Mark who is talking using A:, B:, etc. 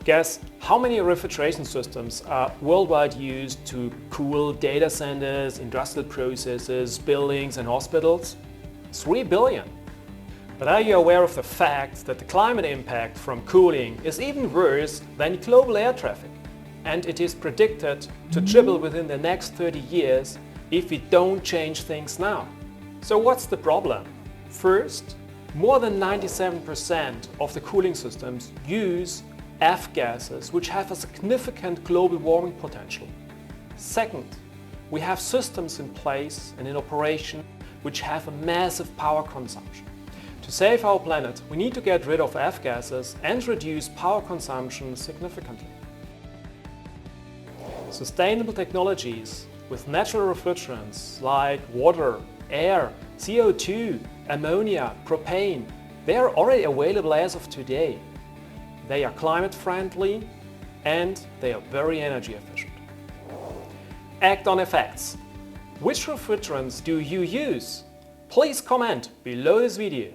A: Guess how many refrigeration systems are worldwide used to cool data centers, industrial processes, buildings and hospitals? 3 billion. But are you aware of the fact that the climate impact from cooling is even worse than global air traffic? And it is predicted to triple within the next 30 years if we don't change things now. So what's the problem? First, more than 97% of the cooling systems use F-gases, which have a significant global warming potential. Second, we have systems in place and in operation which have a massive power consumption. To save our planet, we need to get rid of F-gases and reduce power consumption significantly. Sustainable technologies with natural refrigerants like water, air, CO2, ammonia, propane, they are already available as of today. They are climate friendly and they are very energy efficient. Act on effects. Which refrigerants do you use? Please comment below this video.